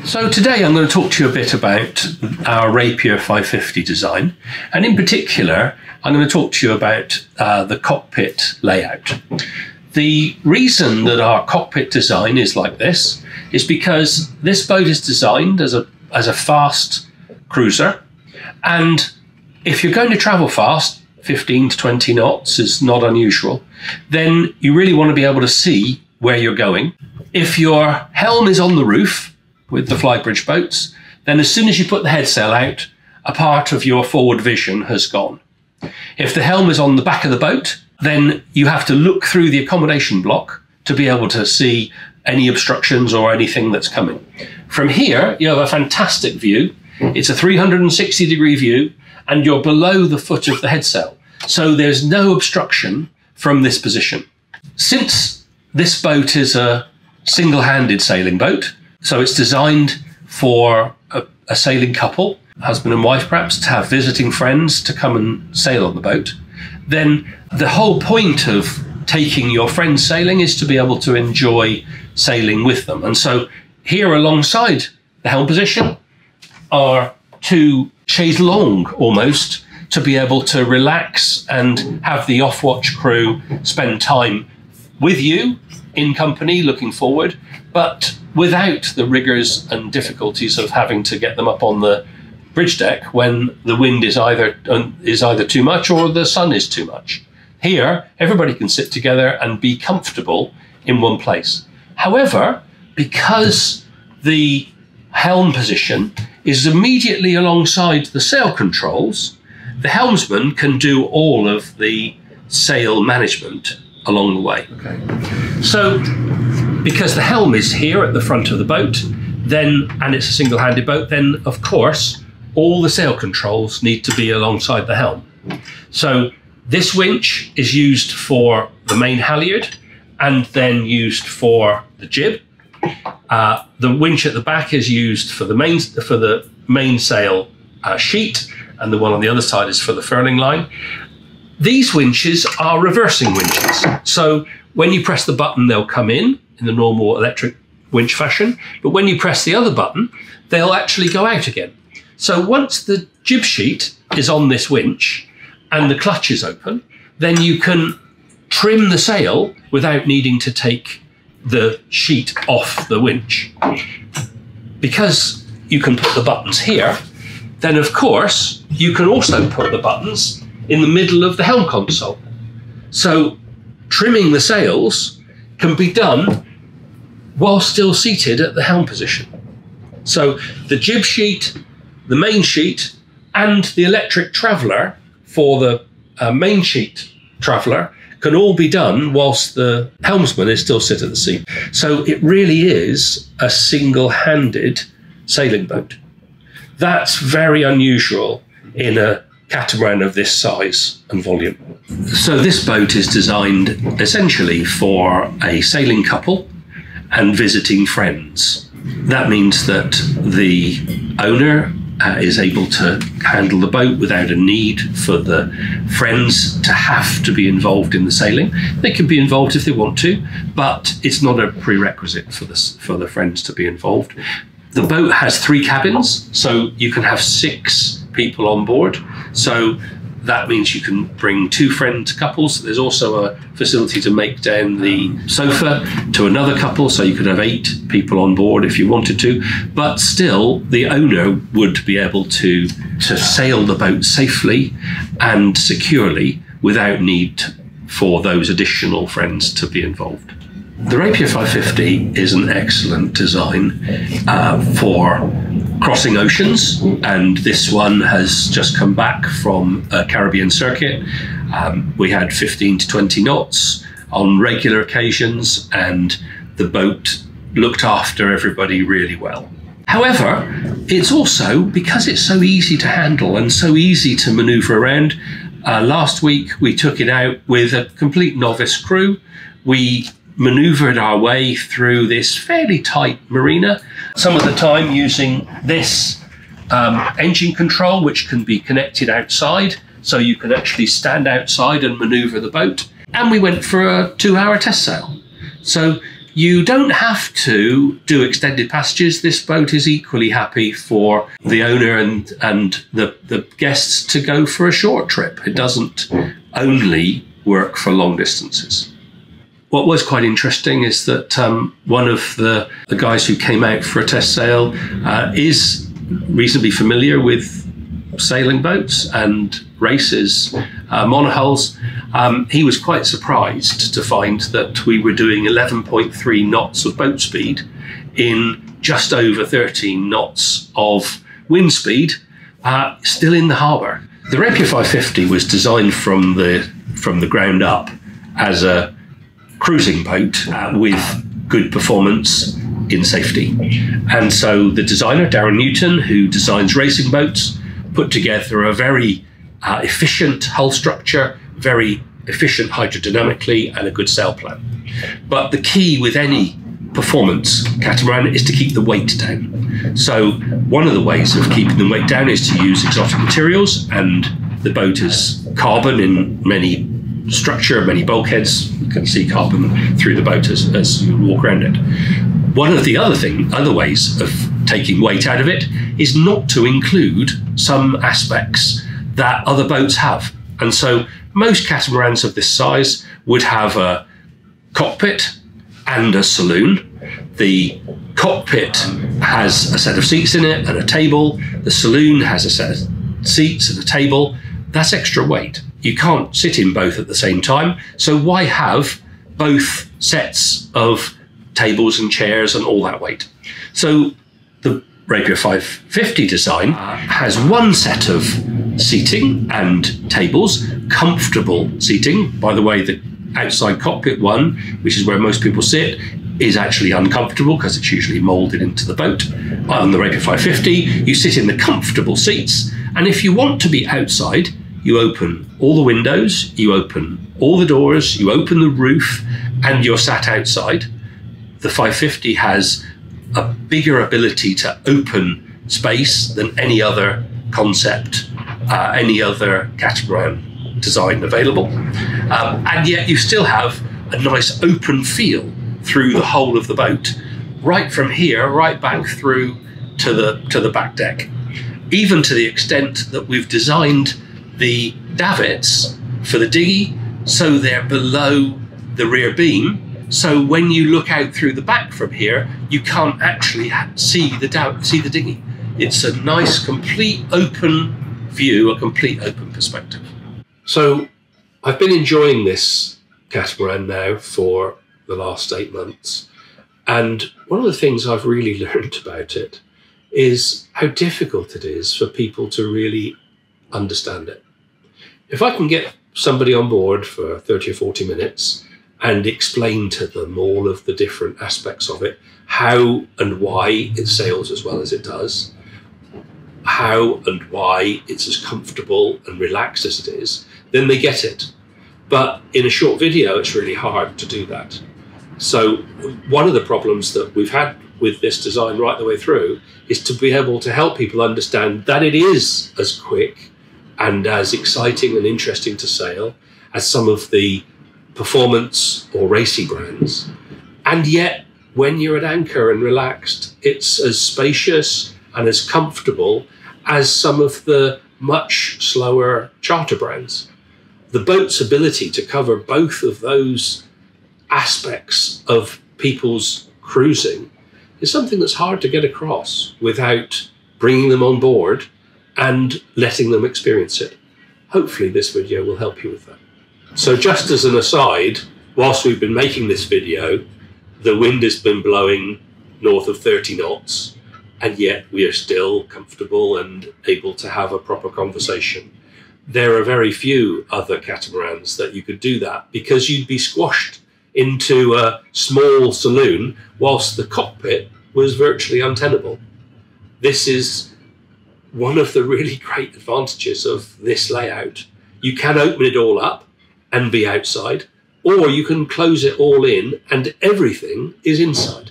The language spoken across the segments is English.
So today I'm going to talk to you a bit about our Rapier 550 design, and in particular I'm going to talk to you about the cockpit layout. The reason that our cockpit design is like this is because this boat is designed as a fast cruiser, and if you're going to travel fast, 15 to 20 knots is not unusual, then you really want to be able to see where you're going. If your helm is on the roof with the flybridge boats, then as soon as you put the headsail out, a part of your forward vision has gone. If the helm is on the back of the boat, then you have to look through the accommodation block to be able to see any obstructions or anything that's coming. From here, you have a fantastic view. It's a 360-degree view, and you're below the foot of the headsail. So there's no obstruction from this position. Since this boat is a single-handed sailing boat, so it's designed for a sailing couple, husband and wife perhaps, to have visiting friends to come and sail on the boat, then the whole point of taking your friends sailing is to be able to enjoy sailing with them. And so here alongside the helm position are two chaise longues almost, to be able to relax and have the off-watch crew spend time with you in company looking forward, but without the rigours and difficulties of having to get them up on the bridge deck when the wind is either too much or the sun is too much. Here, everybody can sit together and be comfortable in one place. However, because the helm position is immediately alongside the sail controls, the helmsman can do all of the sail management along the way. Okay. So, because the helm is here at the front of the boat, and it's a single-handed boat, then of course all the sail controls need to be alongside the helm. So this winch is used for the main halyard and then used for the jib. The winch at the back is used for the main sail sheet, and the one on the other side is for the furling line. These winches are reversing winches. So when you press the button, they'll come in the normal electric winch fashion, but when you press the other button, they'll actually go out again. So once the jib sheet is on this winch and the clutch is open, then you can trim the sail without needing to take the sheet off the winch. Because you can put the buttons here, then of course you can also put the buttons in the middle of the helm console. So trimming the sails can be done while still seated at the helm position. So the jib sheet, the main sheet, and the electric traveller for the main sheet traveller can all be done whilst the helmsman is still sit at the seat. So it really is a single-handed sailing boat. That's very unusual in a catamaran of this size and volume. So this boat is designed essentially for a sailing couple and visiting friends. That means that the owner is able to handle the boat without a need for the friends to have to be involved in the sailing. They can be involved if they want to, but it's not a prerequisite for the friends to be involved. The boat has 3 cabins, so you can have 6 people on board. So that means you can bring 2 friend couples. There's also a facility to make down the sofa to another couple, so you could have 8 people on board if you wanted to. But still, the owner would be able to sail the boat safely and securely without need for those additional friends to be involved. The Rapier 550 is an excellent design for crossing oceans, and this one has just come back from a Caribbean circuit. We had 15 to 20 knots on regular occasions, and the boat looked after everybody really well. However, it's also, because it's so easy to handle and so easy to maneuver around, last week we took it out with a complete novice crew. We maneuvered our way through this fairly tight marina, some of the time using this engine control, which can be connected outside, so you can actually stand outside and maneuver the boat. And we went for a 2-hour test sail. So You don't have to do extended passages. This boat is equally happy for the owner and the guests to go for a short trip. It doesn't only work for long distances. What was quite interesting is that one of the guys who came out for a test sail is reasonably familiar with sailing boats and races, monohulls. He was quite surprised to find that we were doing 11.3 knots of boat speed in just over 13 knots of wind speed, still in the harbour. The Rapier 550 was designed from the ground up as a cruising boat with good performance in safety. And so the designer, Darren Newton, who designs racing boats, put together a very efficient hull structure, very efficient hydrodynamically, and a good sail plan. But the key with any performance catamaran is to keep the weight down. So one of the ways of keeping the weight down is to use exotic materials, and the boat is carbon in many structure, many bulkheads. You can see carbon through the boat as you walk around it. One of the other ways of taking weight out of it is not to include some aspects that other boats have. And so most catamarans of this size would have a cockpit and a saloon. The cockpit has a set of seats in it and a table. The saloon has a set of seats and a table. That's extra weight. You can't sit in both at the same time. So why have both sets of tables and chairs and all that weight? So the Rapier 550 design has one set of seating and tables, comfortable seating. By the way, the outside cockpit one, which is where most people sit, is actually uncomfortable because it's usually moulded into the boat. On the Rapier 550, you sit in the comfortable seats, and if you want to be outside, you open all the windows, you open all the doors, you open the roof, and you're sat outside. The 550 has a bigger ability to open space than any other concept, any other catamaran design available. And yet you still have a nice open feel through the whole of the boat, right from here, right back through to the back deck. Even to the extent that we've designed the davits for the dinghy so they're below the rear beam. So when you look out through the back from here, you can't actually see the dinghy. It's a nice, complete open view, a complete open perspective. So I've been enjoying this catamaran now for the last 8 months. And one of the things I've really learned about it is how difficult it is for people to really understand it. If I can get somebody on board for 30 or 40 minutes and explain to them all of the different aspects of it, how and why it sails as well as it does, how and why it's as comfortable and relaxed as it is, then they get it. But in a short video, it's really hard to do that. So one of the problems that we've had with this design right the way through is to be able to help people understand that it is as quick and as exciting and interesting to sail as some of the performance or racy brands. And yet, when you're at anchor and relaxed, it's as spacious and as comfortable as some of the much slower charter brands. The boat's ability to cover both of those aspects of people's cruising is something that's hard to get across without bringing them on board and letting them experience it. Hopefully this video will help you with that. So just as an aside, whilst we've been making this video, the wind has been blowing north of 30 knots, and yet we are still comfortable and able to have a proper conversation. There are very few other catamarans that you could do that, because you'd be squashed into a small saloon whilst the cockpit was virtually untenable. This is one of the really great advantages of this layout. You can open it all up and be outside, or you can close it all in and everything is inside.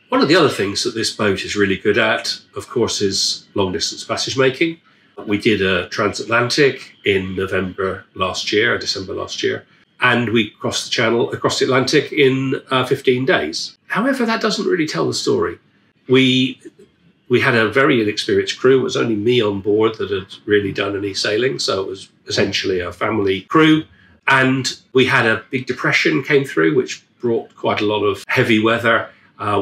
One of the other things that this boat is really good at, of course, is long distance passage making. We did a transatlantic in December last year, and we crossed the Atlantic in 15 days. However, that doesn't really tell the story. We had a very inexperienced crew. It was only me on board that had really done any sailing, so it was essentially a family crew. And we had a big depression came through, which brought quite a lot of heavy weather.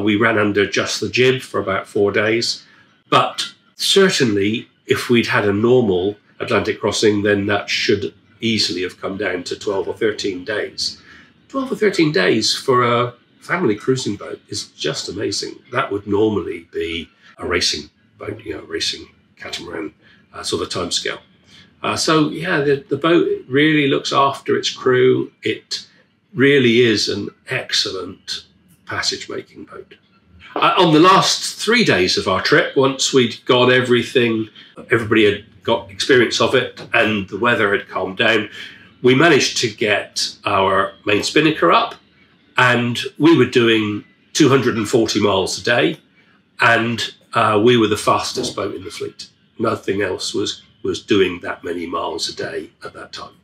We ran under just the jib for about 4 days. But certainly, if we'd had a normal Atlantic crossing, then that should easily have come down to 12 or 13 days. 12 or 13 days for a family cruising boat is just amazing. That would normally be a racing boat, a racing catamaran sort of timescale. So yeah, the boat really looks after its crew. It really is an excellent passage-making boat. On the last 3 days of our trip, once we'd got everything, everybody had got experience of it and the weather had calmed down, we managed to get our main spinnaker up, and we were doing 240 miles a day, and we were the fastest boat in the fleet. Nothing else was doing that many miles a day at that time.